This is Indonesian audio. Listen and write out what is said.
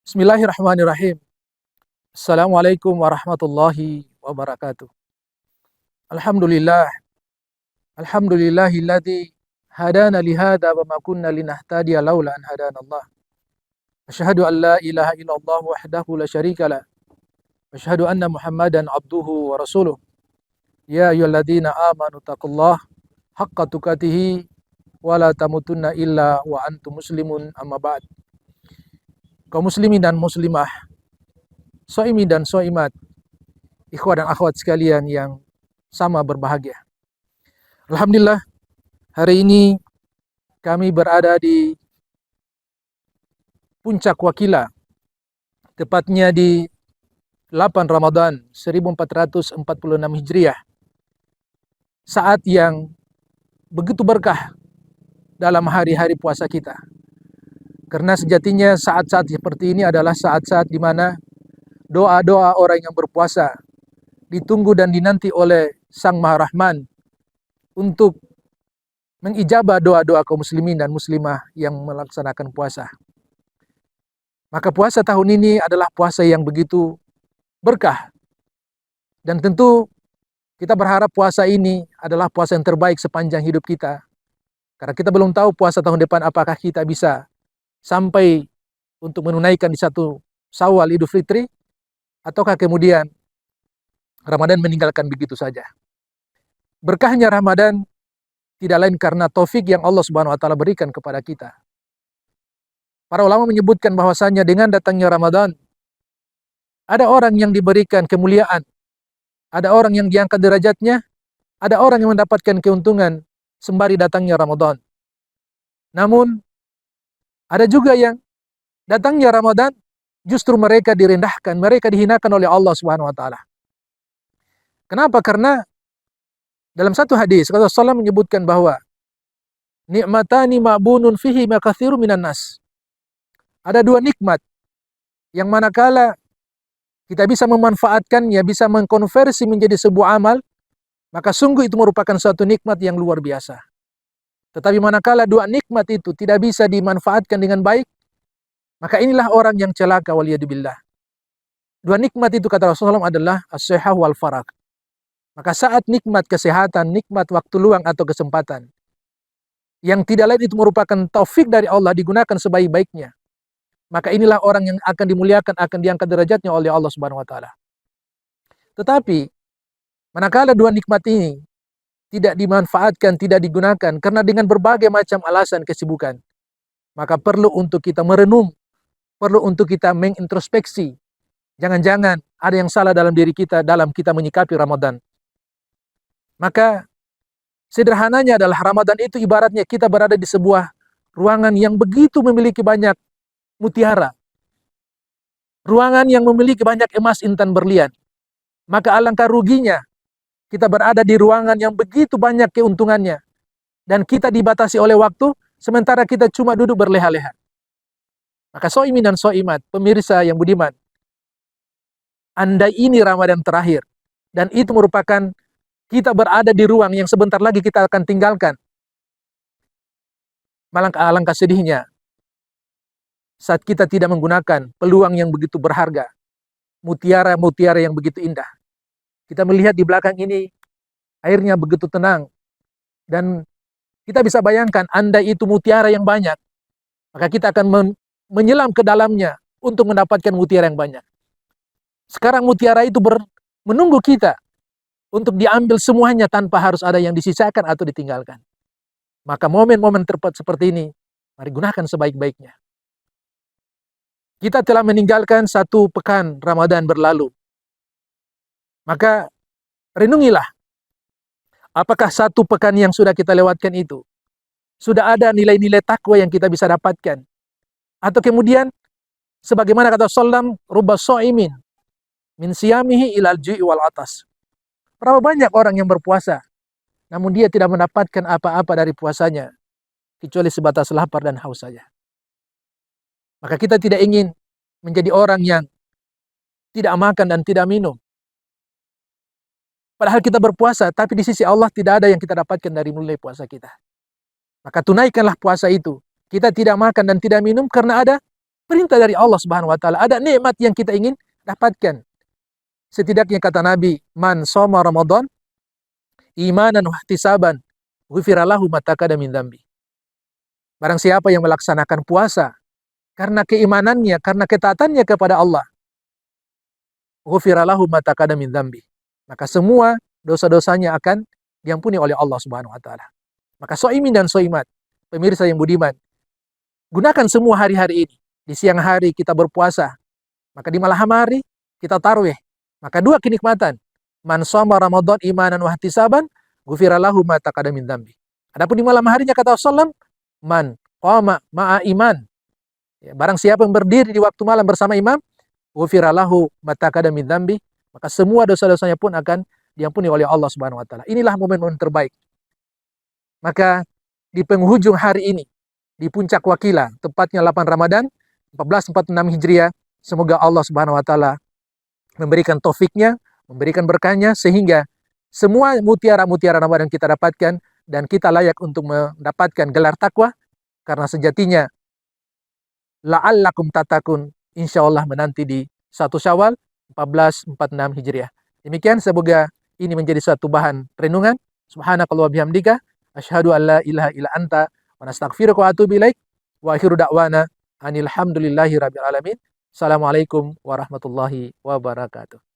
Bismillahirrahmanirrahim. Assalamualaikum warahmatullahi wabarakatuh. Alhamdulillah, alhamdulillahilladzi hadana lihada wa ma kunna linahtadiya laula an hadanallah. Asyhadu an la ilaha illallah wahdahu la syarikalah. Asyhadu anna Muhammadan abduhu wa rasuluh. Ya ayyuhalladzina amanu taqullaha haqqa tuqatih wa la tamutunna illa wa antum muslimun amma ba'd. Kaum muslimin dan muslimah, shaimi dan shaimat, ikhwah dan akhwat sekalian yang sama berbahagia. Alhamdulillah, hari ini kami berada di puncak Wakila, tepatnya di 8 Ramadan 1446 Hijriah. Saat yang begitu berkah dalam hari-hari puasa kita. Karena sejatinya saat-saat seperti ini adalah saat-saat di mana doa-doa orang yang berpuasa ditunggu dan dinanti oleh Sang Maha Rahman untuk mengijabah doa-doa kaum muslimin dan muslimah yang melaksanakan puasa. Maka puasa tahun ini adalah puasa yang begitu berkah. Dan tentu kita berharap puasa ini adalah puasa yang terbaik sepanjang hidup kita. Karena kita belum tahu puasa tahun depan apakah kita bisa sampai untuk menunaikan di satu Syawal Idul Fitri, ataukah kemudian Ramadan meninggalkan begitu saja. Berkahnya Ramadan tidak lain karena taufik yang Allah Subhanahu wa taala berikan kepada kita. Para ulama menyebutkan bahwasanya dengan datangnya Ramadan, ada orang yang diberikan kemuliaan, ada orang yang diangkat derajatnya, ada orang yang mendapatkan keuntungan sembari datangnya Ramadan. Namun ada juga yang datangnya Ramadan justru mereka direndahkan, mereka dihinakan oleh Allah Subhanahu wa taala. Kenapa? Karena dalam satu hadis Rasulullah SAW menyebutkan bahwa nikmatani ma'bunun fihi makatsiru minan nas. Ada dua nikmat yang manakala kita bisa memanfaatkannya, bisa mengkonversi menjadi sebuah amal, maka sungguh itu merupakan suatu nikmat yang luar biasa. Tetapi manakala dua nikmat itu tidak bisa dimanfaatkan dengan baik, maka inilah orang yang celaka waliyadzubillah. Dua nikmat itu kata Rasulullah SAW adalah as-sihah wal farag. Maka saat nikmat kesehatan, nikmat waktu luang atau kesempatan, yang tidak lain itu merupakan taufik dari Allah digunakan sebaik-baiknya, maka inilah orang yang akan dimuliakan, akan diangkat derajatnya oleh Allah Subhanahu wa taala. Tetapi manakala dua nikmat ini tidak dimanfaatkan, tidak digunakan karena dengan berbagai macam alasan kesibukan, maka perlu untuk kita merenung, perlu untuk kita mengintrospeksi. Jangan-jangan ada yang salah dalam diri kita dalam kita menyikapi Ramadan. Maka sederhananya adalah Ramadan itu ibaratnya kita berada di sebuah ruangan yang begitu memiliki banyak mutiara. Ruangan yang memiliki banyak emas, intan, berlian. Maka alangkah ruginya kita berada di ruangan yang begitu banyak keuntungannya. Dan kita dibatasi oleh waktu, sementara kita cuma duduk berleha-leha. Maka soimin dan soimat, pemirsa yang budiman, andai ini Ramadan terakhir, dan itu merupakan kita berada di ruang yang sebentar lagi kita akan tinggalkan. Alangkah sedihnya saat kita tidak menggunakan peluang yang begitu berharga, mutiara-mutiara yang begitu indah. Kita melihat di belakang ini, airnya begitu tenang. Dan kita bisa bayangkan, andai itu mutiara yang banyak, maka kita akan menyelam ke dalamnya untuk mendapatkan mutiara yang banyak. Sekarang mutiara itu menunggu kita untuk diambil semuanya tanpa harus ada yang disisakan atau ditinggalkan. Maka momen-momen tepat seperti ini, mari gunakan sebaik-baiknya. Kita telah meninggalkan 1 pekan Ramadan berlalu. Maka renungilah, apakah 1 pekan yang sudah kita lewatkan itu sudah ada nilai-nilai takwa yang kita bisa dapatkan? Atau kemudian sebagaimana kata Sallam, rubba sha'imin min siyamihi ilal ju'i wal atas. Berapa banyak orang yang berpuasa namun dia tidak mendapatkan apa-apa dari puasanya kecuali sebatas lapar dan haus saja. Maka kita tidak ingin menjadi orang yang tidak makan dan tidak minum. Padahal kita berpuasa, tapi di sisi Allah tidak ada yang kita dapatkan dari nilai puasa kita. Maka tunaikanlah puasa itu. Kita tidak makan dan tidak minum karena ada perintah dari Allah Subhanahu wa taala, ada nikmat yang kita ingin dapatkan. Setidaknya kata Nabi, man shoma Ramadan imanan wa ihtisaban ghufira lahu ma taqaddama min dzambi. Barang siapa yang melaksanakan puasa karena keimanannya, karena ketaatannya kepada Allah, ghufira lahu ma taqaddama min dzambi. Maka semua dosa-dosanya akan diampuni oleh Allah Subhanahu wa taala. Maka soimin dan soimat, pemirsa yang budiman, gunakan semua hari-hari ini. Di siang hari kita berpuasa, maka di malam hari kita tarawih. Maka dua kenikmatan. Man shoma Ramadan imanan wa ihtisaban, ghufira lahu ma taqaddama min dzambi. Adapun di malam harinya kata Rasulullah, man qama ma'a iman. Ya, barang siapa yang berdiri di waktu malam bersama imam, ghufira lahu ma taqaddama min dzambi, maka semua dosa-dosanya pun akan diampuni oleh Allah Subhanahu wa taala. Inilah momen-momen terbaik. Maka di penghujung hari ini, di puncak Wakila, tepatnya 8 Ramadan 1446 Hijriah, semoga Allah Subhanahu wa taala memberikan taufiknya, memberikan berkahnya, sehingga semua mutiara-mutiara Ramadan kita dapatkan dan kita layak untuk mendapatkan gelar takwa, karena sejatinya la'allakum tatakun, insyaallah menanti di 1 Syawal 1446 Hijriah. Demikian, semoga ini menjadi suatu bahan renungan. Subhanakallah wa bihamdika asyhadu an la ilaha illa anta wa nastaghfiruka wa atubu ilaik. Wa akhiru da'wana anil hamdulillahi rabbil alamin. Assalamualaikum warahmatullahi wabarakatuh.